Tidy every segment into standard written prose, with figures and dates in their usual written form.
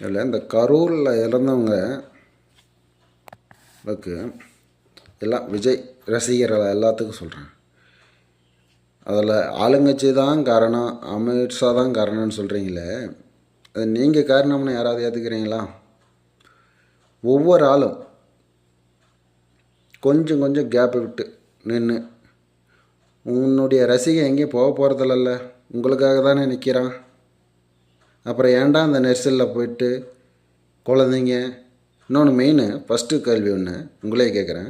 அதில் இந்த கரூரில் இறந்தவங்களுக்கு எல்லாம் விஜய் ரசிகர்கள் எல்லாத்துக்கும் சொல்கிறேன். அதில் ஆளுங்கட்சி தான் காரணம், அமித்ஷா தான் காரணம்னு சொல்கிறீங்களே, அது நீங்கள் காரணம்னு யாராவது ஏற்றுக்கிறீங்களா? ஒவ்வொரு ஆளும் கொஞ்சம் கொஞ்சம் கேப்பு விட்டு நின்று, உன்னுடைய ரசிகன் எங்கேயும் போக போகிறதில்ல, உங்களுக்காக தானே நிற்கிறான். அப்புறம் ஏன்டா அந்த நெரிசலில் போயிட்டு குழந்தைங்க. இன்னொன்று மெயின் ஃபஸ்ட்டு கேள்வி ஒன்று உங்களே கேட்குறேன்.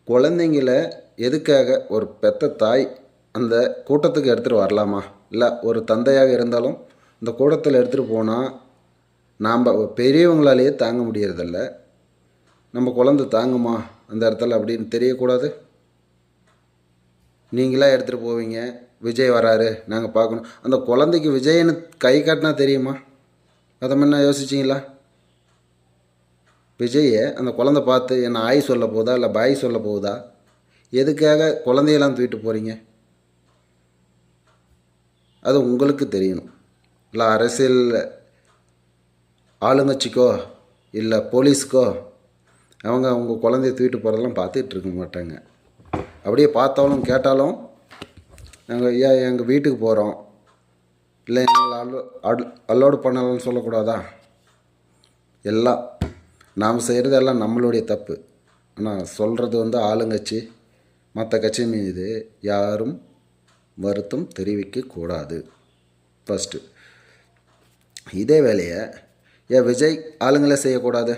குழந்தைங்கள எதுக்காக ஒரு பெத்த தாய் அந்த கூட்டத்துக்கு எடுத்துகிட்டு வரலாமா? இல்லை ஒரு தந்தையாக இருந்தாலும் இந்த கூட்டத்தில் எடுத்துகிட்டு போனால் நாம் பெரியவங்களாலேயே தாங்க முடியறதில்ல, நம்ம குழந்தை தாங்குமா அந்த இடத்துல அப்படின்னு தெரியக்கூடாது? நீங்களாக எடுத்துகிட்டு போவீங்க, விஜய் வராரு நாங்கள் பார்க்கணும், அந்த குழந்தைக்கு விஜய்னு கை காட்டினா தெரியுமா? அதை முன்ன யோசிச்சிங்களா? விஜயை அந்த குழந்தை பார்த்து என்ன ஆய் சொல்ல போகுதா இல்லை பாய் சொல்ல போகுதா? எதுக்காக குழந்தையெல்லாம் தூக்கிட்டு போகிறீங்க? அது உங்களுக்கு தெரியணும். இல்லை அரசியல் ஆளுங்கட்சிக்கோ இல்லை போலீஸ்க்கோ அவங்க குழந்தைய தூக்கிட்டு போகிறதெல்லாம் பார்த்துட்டு இருக்க மாட்டாங்க. அப்படியே பார்த்தாலும் கேட்டாலும் நாங்கள் எங்கள் வீட்டுக்கு போகிறோம், இல்லை எங்களை அலோடு பண்ணலாம்னு சொல்லக்கூடாதா? எல்லாம் நாம் செய்கிறது எல்லாம் நம்மளுடைய தப்பு. ஆனால் சொல்கிறது ஆளுங்கட்சி மற்ற கட்சி மீது யாரும் வருத்தம் தெரிவிக்கக்கூடாது. ஃபஸ்ட்டு இதே வேலையை ஏன் விஜய் ஆளுங்களே செய்யக்கூடாது?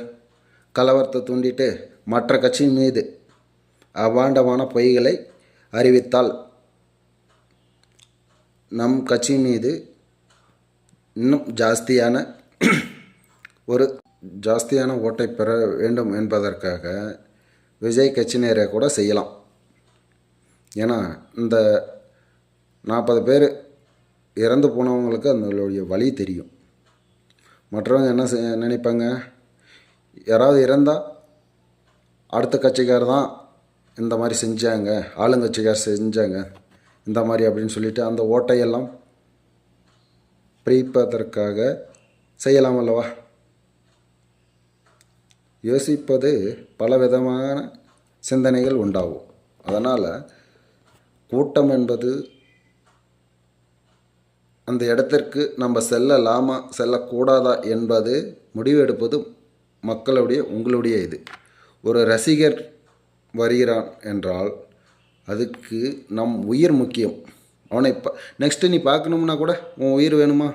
கலவரத்தை தூண்டிட்டு மற்ற கட்சி மீது அபாண்டமான பொய்களை அறிவித்தால் நம் கட்சி மீது இன்னும் ஜாஸ்தியான ஓட்டை பெற வேண்டும் என்பதற்காக விஜய் கட்சியினரை கூட செய்யலாம். ஏன்னா இந்த 40 பேர் இறந்து போனவங்களுக்கு அதனுடைய வழி தெரியும். மற்றவங்க என்ன நினைப்பாங்க, யாராவது இறந்தால் அடுத்த கட்சிக்கார் தான் இந்த மாதிரி செஞ்சாங்க, ஆளுங்கட்சிக்கார் செஞ்சாங்க இந்த மாதிரி அப்படின்னு சொல்லிட்டு அந்த ஓட்டையெல்லாம் பிரிப்பதற்காக செய்யலாம் அல்லவா? யோசிப்பது பலவிதமான சிந்தனைகள் உண்டாகும். அதனால் கூட்டம் என்பது அந்த இடத்திற்கு நம்ம செல்லலாமா செல்லக்கூடாதா என்பது முடிவெடுப்பது உங்களுடைய இது. ஒரு ரசிகர் வருகிறான் என்றால் அதுக்கு நம் உயிர் முக்கியம். அவனை நெக்ஸ்ட்டு நீ பார்க்கணும்னா கூட உன் உயிர் வேணுமா?